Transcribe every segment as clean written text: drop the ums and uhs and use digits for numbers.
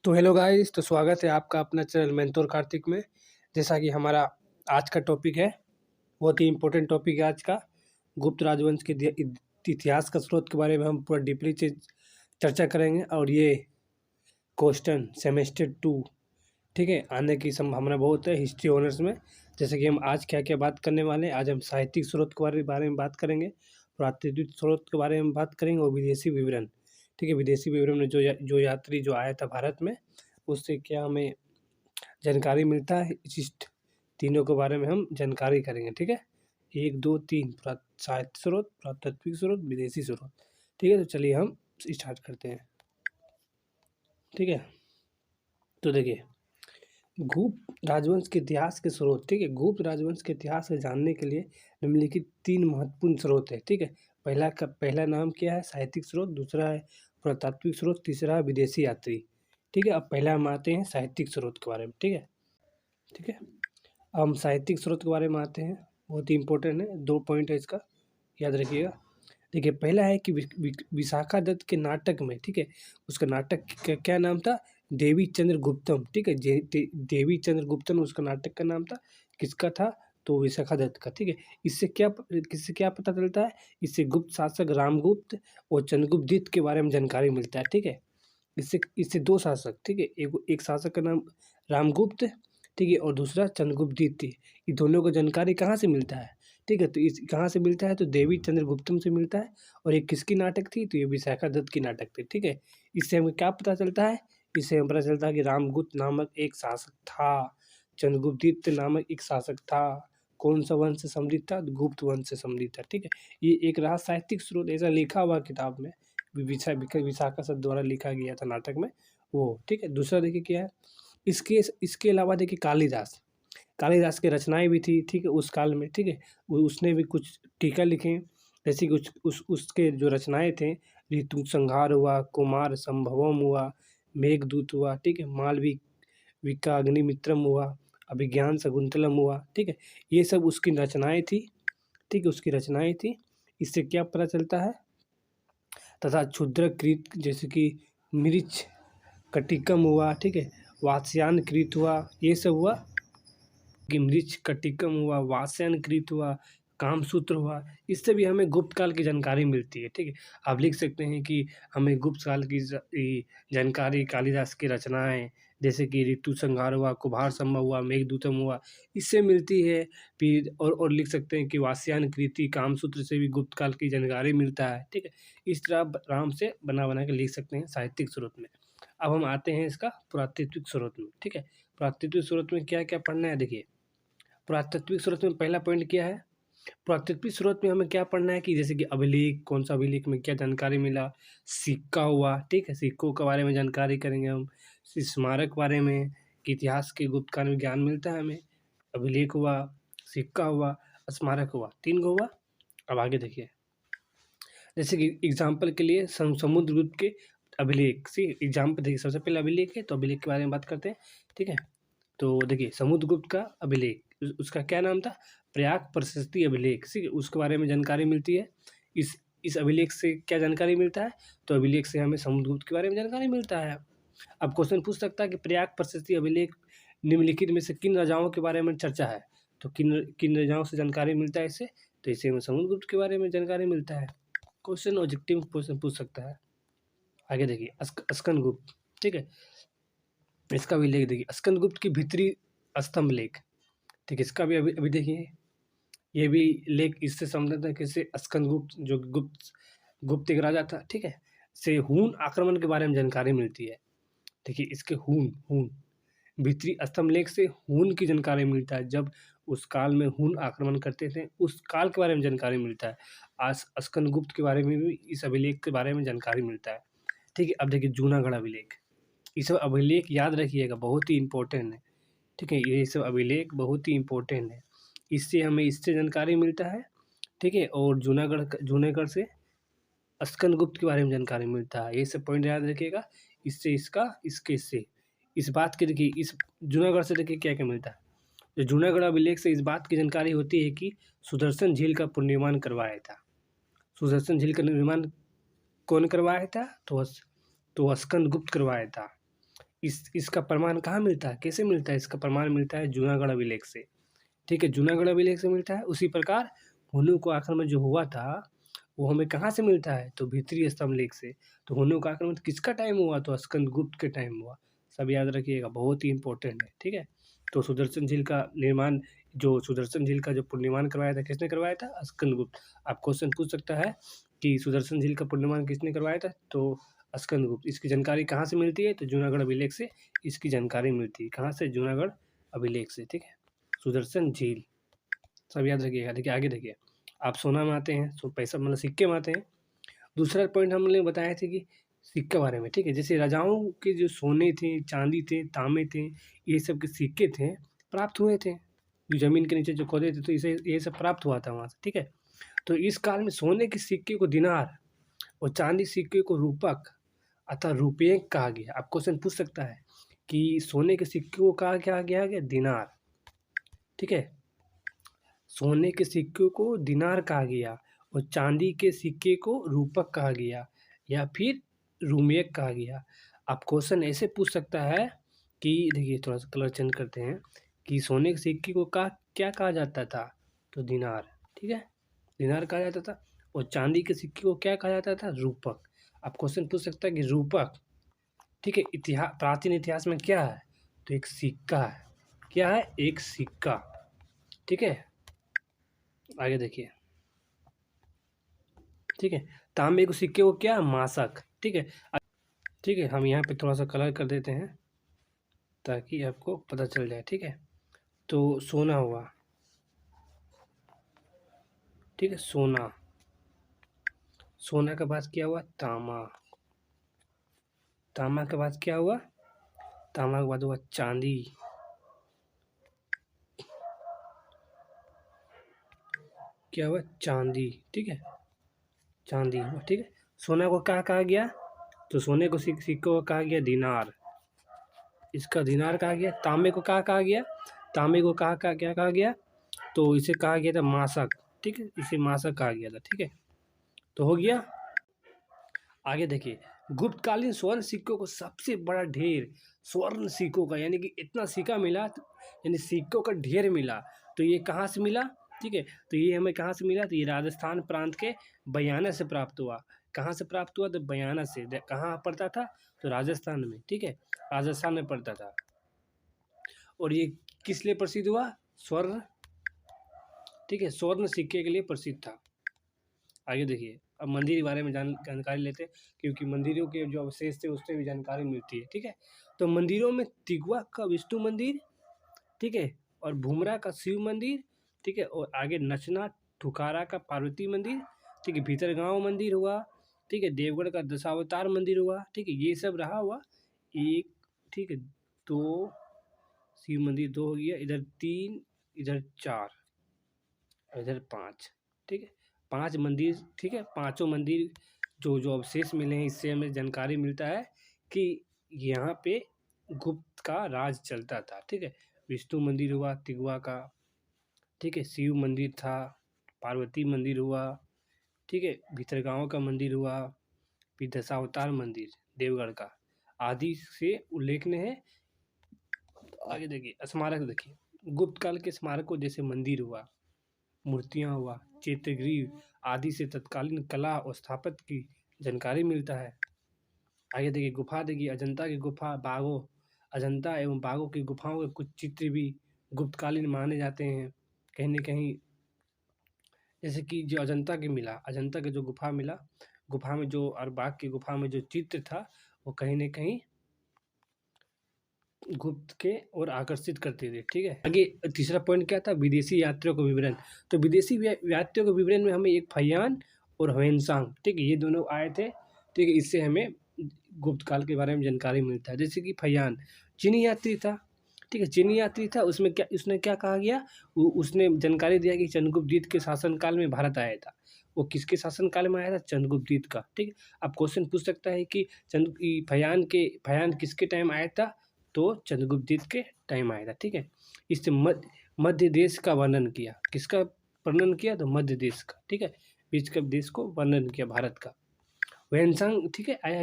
तो hello guys, तो स्वागत है आपका अपना चैनल मेंटोर कार्तिक में। जैसा कि हमारा आज का टॉपिक है, बहुत ही इम्पोर्टेंट टॉपिक है आज का। गुप्त राजवंश के इतिहास का स्रोत के बारे में हम पूरा डीपली चर्चा करेंगे। और ये क्वेश्चन सेमेस्टर 2, ठीक है, आने की संभावना बहुत है हिस्ट्री ऑनर्स में। जैसे कि हम आज क्या क्या बात करने वाले हैं, आज हम साहित्यिक स्रोत के बारे में बात करेंगे, पुरातात्विक स्रोत के बारे में बात करेंगे और विदेशी विवरण। ठीक है, विदेशी विवरण में जो यात्री जो आया था भारत में, उससे क्या हमें जानकारी मिलता है, इस तीनों के बारे में हम जानकारी करेंगे। ठीक है, 1 2 3 साहित्य स्रोत, पुरातात्विक स्रोत, विदेशी स्रोत। ठीक है, तो चलिए हम स्टार्ट करते हैं। ठीक है, तो देखिए गुप्त राजवंश के इतिहास के स्रोत। ठीक है, गुप्त राजवंश के इतिहास को जानने के लिए निम्नलिखित 3 महत्वपूर्ण स्रोत है। ठीक है, पहला नाम क्या है, साहित्यिक स्रोत, दूसरा है पुरातात्विक स्रोत, तीसरा है विदेशी यात्री। ठीक है, अब पहला हम आते हैं साहित्यिक स्रोत के बारे में। ठीक है, ठीक है, अब हम साहित्यिक स्रोत के बारे में आते हैं, बहुत ही इंपॉर्टेंट है, 2 पॉइंट है इसका, याद रखिएगा। देखिए पहला है कि विशाखा दत्त के नाटक में, ठीक है, उसका नाटक क्या नाम था, देवी चंद्र गुप्तम। ठीक है, देवी चंद्र गुप्तम उसका नाटक का नाम था। किसका था, तो विशाखा दत्त का। ठीक है, किससे क्या पता चलता है, इससे गुप्त शासक रामगुप्त और चंद्रगुप्त द्वितीय के बारे में जानकारी मिलता है। ठीक है, इससे इससे 2 शासक, ठीक है, एक शासक का नाम रामगुप्त, ठीक है, और दूसरा चंद्रगुप्त द्वितीय। ये दोनों को जानकारी कहाँ से मिलता है, ठीक है, तो इस कहाँ से मिलता है, तो देवी चंद्रगुप्तम से मिलता है। और ये किसकी नाटक थी, तो ये विशाखा दत्त की नाटक थी। ठीक है, इससे हमें क्या पता चलता है, इससे हमें पता चलता है कि रामगुप्त नामक एक शासक था, चंद्रगुप्त द्वितीय नामक एक शासक था। कौन सा वंश से संबंधित था, गुप्त वंश से संबंधित था। ठीक है, ये एक रहा साहित्यिक स्रोत, ऐसा लिखा हुआ किताब में, विशाखा सर द्वारा लिखा गया था नाटक में वो। ठीक है, दूसरा देखिए क्या है, इसके अलावा देखिए कालिदास की रचनाएं भी थी। ठीक है, उस काल में, ठीक है, उसने भी कुछ टीका लिखे, जैसे कि उसके जो रचनाएं थे, ऋतु संहार हुआ, कुमार संभवम हुआ, मेघदूत हुआ, ठीक है, मालविका अग्निमित्रम हुआ, अभिज्ञान शकुंतलम हुआ। ठीक है, ये सब उसकी रचनाएं थी। ठीक है, उसकी रचनाएं थी। इससे क्या पता चलता है, तथा क्षुद्रकृत जैसे कि मृच्छ कटिकम हुआ, ठीक है, वात्स्यायन कृत हुआ, ये सब हुआ कि मृच्छ कटिकम हुआ, वात्स्यायन कृत हुआ, कामसूत्र हुआ। इससे भी हमें गुप्त काल की जानकारी मिलती है। ठीक है, आप लिख सकते हैं कि हमें गुप्त काल की जानकारी कालिदास की रचनाएं, जैसे कि ऋतु संहार हुआ, कुमार संभव हुआ, मेघदूतम हुआ, इससे मिलती है। फिर और लिख सकते हैं कि वात्स्यायन कृति, कामसूत्र से भी गुप्त काल की जानकारी मिलता है। ठीक है, इस तरह आप आराम से बना के लिख सकते हैं साहित्यिक स्रोत में। अब हम आते हैं इसका पुरातात्विक स्रोत में। ठीक है, पुरातात्विक स्रोत में क्या क्या पढ़ना है, देखिए पुरातात्विक स्रोत में पहला पॉइंट क्या है, पुरातात्विक स्रोत में हमें क्या पढ़ना है कि जैसे कि अभिलेख, कौन सा अभिलेख में क्या जानकारी मिला, सिक्का हुआ, ठीक है, सिक्कों के बारे में जानकारी करेंगे हम, स्मारक बारे में, कि इतिहास के गुप्त काल में ज्ञान मिलता है हमें। अभिलेख हुआ, सिक्का हुआ, स्मारक हुआ, 3 गो हुआ। अब आगे देखिए, जैसे कि एग्जाम्पल के लिए समुद्रगुप्त के अभिलेख से एग्जाम्पल देखिए, सबसे पहले अभिलेख है, तो अभिलेख के बारे में बात करते हैं। ठीक है, तो देखिए समुद्रगुप्त का अभिलेख, उसका क्या नाम था, प्रयाग प्रशस्ति अभिलेख। ठीक है, उसके बारे में जानकारी मिलती है। इस अभिलेख से क्या जानकारी मिलता है, तो अभिलेख से हमें समुद्रगुप्त के बारे में जानकारी मिलता है। अब क्वेश्चन पूछ सकता है कि प्रयाग प्रशस्ति अभिलेख निम्नलिखित में से किन राजाओं के बारे में चर्चा है, तो किन किन राजाओं से जानकारी मिलता है इससे, तो इससे हमें समुद्रगुप्त के बारे में जानकारी मिलता है। क्वेश्चन ऑब्जेक्टिव क्वेश्चन पूछ सकता है। आगे देखिए स्कंदगुप्त। ठीक है, इसका भी लेख देखिए, स्कंदगुप्त की भीतरी स्तंभ लेख। ठीक है, इसका भी अभी अभी देखिए, ये भी लेख इससे संबंधित है, किससे, स्कंदगुप्त जो गुप्त एक राजा था। ठीक है, से हून आक्रमण के बारे में जानकारी मिलती है। देखिए इसके हून हून भीतरी स्तंभ लेख से हून की जानकारी मिलता है, जब उस काल में हून आक्रमण करते थे, उस काल के बारे में जानकारी मिलता है। आज स्कंदगुप्त के बारे में भी इस अभिलेख के बारे में जानकारी मिलता है। ठीक है, अब देखिए जूनागढ़ अभिलेख, ये सब अभिलेख याद रखिएगा, बहुत ही इंपॉर्टेंट है। ठीक है, ये सब अभिलेख बहुत ही इंपॉर्टेंट है, इससे जानकारी मिलता है। ठीक है, और जूनागढ़ से स्कंदगुप्त के बारे में जानकारी मिलता है। ये सब पॉइंट याद रखिएगा, इससे इसका इसके इससे इस बात की, देखिए इस जूनागढ़ से देखिए क्या क्या मिलता है, जो जूनागढ़ अभिलेख से इस बात की जानकारी होती है कि सुदर्शन झील का पुनर्निर्माण करवाया था। सुदर्शन झील का निर्माण कौन करवाया था, तो स्कंदगुप्त करवाया था। इसका प्रमाण कहाँ मिलता है, कैसे मिलता है? इसका प्रमाण मिलता है जूनागढ़ अभिलेख से, ठीक है, जूनागढ़ अभिलेख से मिलता है। उसी प्रकार हुनु को आक्रमण जो हुआ था, वो हमें कहाँ से मिलता है? तो भीतरी स्तंभ लेख से। तो हुनु का आक्रमण किसका टाइम हुआ? तो स्कंदगुप्त के टाइम हुआ। सब याद रखिएगा, बहुत ही इंपॉर्टेंट है, ठीक है। तो सुदर्शन झील का निर्माण, जो सुदर्शन झील का जो पुनर्निर्माण करवाया था, किसने करवाया था? स्कंदगुप्त। आप क्वेश्चन पूछ सकता है कि सुदर्शन झील का पुनर्निर्माण किसने करवाया था? तो स्कंदगुप्त। इसकी जानकारी कहाँ से मिलती है? तो जूनागढ़ अभिलेख से इसकी जानकारी मिलती है। कहाँ से? जूनागढ़ अभिलेख से, ठीक है। सुदर्शन झील, सब याद रखिएगा। देखिए आगे देखिए, आप सोना में आते हैं, पैसा मतलब सिक्के में आते हैं। दूसरा पॉइंट हमने बताए थे कि सिक्के बारे में, ठीक है। जैसे राजाओं के जो सोने थे, चांदी थे, तांबे थे, ये सब के सिक्के थे, प्राप्त हुए थे। जो जमीन के नीचे जो खोदे थे, तो इसे ये सब प्राप्त हुआ था वहाँ से, ठीक है। तो इस काल में सोने के सिक्के को दिनार और चांदी सिक्के को रूपक अतः रुपये कहा गया। आप क्वेश्चन पूछ सकता है कि सोने के सिक्के को कहा क्या गया? दिनार, ठीक है। सोने के सिक्के को दिनार कहा गया और चांदी के सिक्के को रूपक कहा गया या फिर रूमेक कहा गया। आप क्वेश्चन ऐसे पूछ सकता है कि देखिए, थोड़ा सा कलर चेंज करते हैं, कि सोने के सिक्के को क्या कहा जाता था? तो दिनार, ठीक है, दिनार कहा जाता था। और चांदी के सिक्के को क्या कहा जाता था? रूपक। आप क्वेश्चन पूछ सकता है कि रूपक, ठीक है, इतिहास, प्राचीन इतिहास में क्या है? तो एक सिक्का है। क्या है? एक सिक्का, ठीक है। आगे देखिए, ठीक है। तांबे के सिक्के को क्या? मासक, ठीक है। ठीक है, हम यहाँ पे थोड़ा सा कलर कर देते हैं ताकि आपको पता चल जाए, ठीक है। तो सोना हुआ, ठीक है, सोना। सोना के बाद क्या हुआ? तांबा। तांबा के बाद क्या हुआ? तांबा के बाद हुआ चांदी। क्या हुआ? चांदी, ठीक है, चांदी हुआ, ठीक है। सोना को क्या कहा गया? तो सोने को सिक्के को कहा गया दिनार, इसका दिनार कहा गया। तांबे को कहा गया? तांबे को क्या कहा गया? तो इसे कहा गया था मासक, ठीक है, इसे मासक कहा गया था, ठीक है। तो हो गया। आगे देखिए, गुप्तकालीन स्वर्ण सिक्कों को सबसे बड़ा ढेर स्वर्ण सिक्कों का, यानी कि इतना सिक्का मिला, यानी सिक्कों का ढेर मिला। तो ये कहाँ से मिला? ठीक है, तो ये हमें कहाँ से मिला? तो ये राजस्थान प्रांत के बयाना से प्राप्त हुआ। कहाँ से प्राप्त हुआ? तो बयाना से। कहाँ पड़ता था? तो राजस्थान में, ठीक है, राजस्थान में पड़ता था। और ये किस लिए प्रसिद्ध हुआ? स्वर्ण, ठीक है, स्वर्ण सिक्के के लिए प्रसिद्ध था। आगे देखिए, अब मंदिर के बारे में जानकारी लेते हैं, क्योंकि मंदिरों के जो अवशेष थे उससे भी जानकारी मिलती है, ठीक है। तो मंदिरों में तिगवा का विष्णु मंदिर, ठीक है, और भूमरा का शिव मंदिर, ठीक है, और आगे नचना ठुकारा का पार्वती मंदिर, ठीक है, भीतरगांव मंदिर हुआ, ठीक है, देवगढ़ का दशावतार मंदिर हुआ, ठीक है, ये सब रहा हुआ एक, ठीक है, दो, शिव मंदिर दो हो गया, इधर तीन, इधर चार, इधर पाँच, ठीक है, पांच मंदिर, ठीक है। पांचों मंदिर जो अवशेष मिले हैं, इससे हमें जानकारी मिलता है कि यहाँ पे गुप्त का राज चलता था, ठीक है। विष्णु मंदिर हुआ तिगवा का, ठीक है, शिव मंदिर था, पार्वती मंदिर हुआ, ठीक है, भीतरगांव का मंदिर हुआ, फिर दशावतार मंदिर देवगढ़ का आदि से उल्लेखनीय है। आगे देखिए, स्मारक देखिए, गुप्त काल के स्मारकों जैसे मंदिर हुआ, मूर्तियाँ हुआ, चित्रगृह आदि से तत्कालीन कला और स्थापत्य की जानकारी मिलता है। आगे देखिए, गुफा देखिए, अजंता की गुफा, बाघों, अजंता एवं बाघों की गुफाओं के कुछ चित्र भी गुप्तकालीन माने जाते हैं। कहीं न कहीं, जैसे कि जो अजंता के मिला, अजंता के जो गुफा मिला, गुफा में जो, और बाघ की गुफा में जो चित्र था, वो कहीं न कहीं गुप्त के और आकर्षित करते थे, ठीक है। आगे तीसरा पॉइंट क्या था? विदेशी यात्रियों का विवरण। तो विदेशी यात्रियों के विवरण में हमें एक फैयान और ह्वेनसांग, ठीक है, ये दोनों आए थे, ठीक है। इससे हमें गुप्त काल के बारे में जानकारी मिलता है। जैसे कि फैयान चीनी यात्री था, ठीक है, चीनी यात्री था, उसमें क्या, उसने क्या कहा गया? उसने जानकारी दिया कि चंद्रगुप्त द्वितीय के शासनकाल में भारत आया था। वो किसके शासनकाल में आया था? चंद्रगुप्त द्वितीय का, ठीक है। आप क्वेश्चन पूछ सकता है कि फैयान किसके टाइम आया था? तो चंद्रगुप्त द्वितीय के टाइम आया था, ठीक है। इससे मध्य देश का वर्णन किया। किसका वर्णन किया? तो मध्य देश का, ठीक है, बीच का देश को वर्णन किया, भारत का। ह्वेनसांग, ठीक है, आया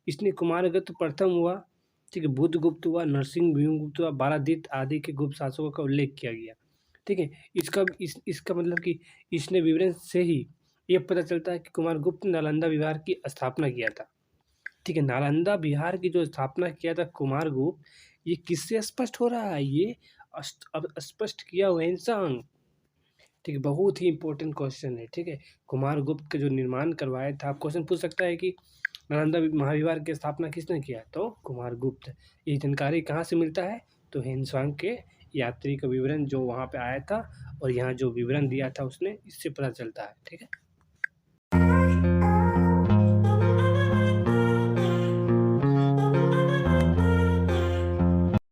इसने कुमारगुप्त प्रथम हुआ, ठीक है, बुद्धगुप्त हुआ, नरसिंह भीमगुप्त हुआ, बारादित्य आदि के गुप्त शासकों का उल्लेख किया गया। ठीक है, इसका मतलब कि इसने विवरण से ही ये पता चलता है कि कुमारगुप्त ने नालंदा विहार की स्थापना किया था। ठीक है, नालंदा बिहार की जो स्थापना किया था कुमारगुप्त, ये किससे स्पष्ट हो रहा है? ये अब स्पष्ट किया वेन्सांग। ठीक है, बहुत ही इंपॉर्टेंट क्वेश्चन है। ठीक है, कुमारगुप्त का जो निर्माण करवाया था, आप क्वेश्चन पूछ सकता है कि नालंदा महाविहार की स्थापना किसने किया? तो कुमारगुप्त। ये जानकारी कहाँ से मिलता है? तो हेनसांग के यात्री का विवरण जो वहाँ पे आया था और यहाँ जो विवरण दिया था उसने, इससे पता चलता है। ठीक है।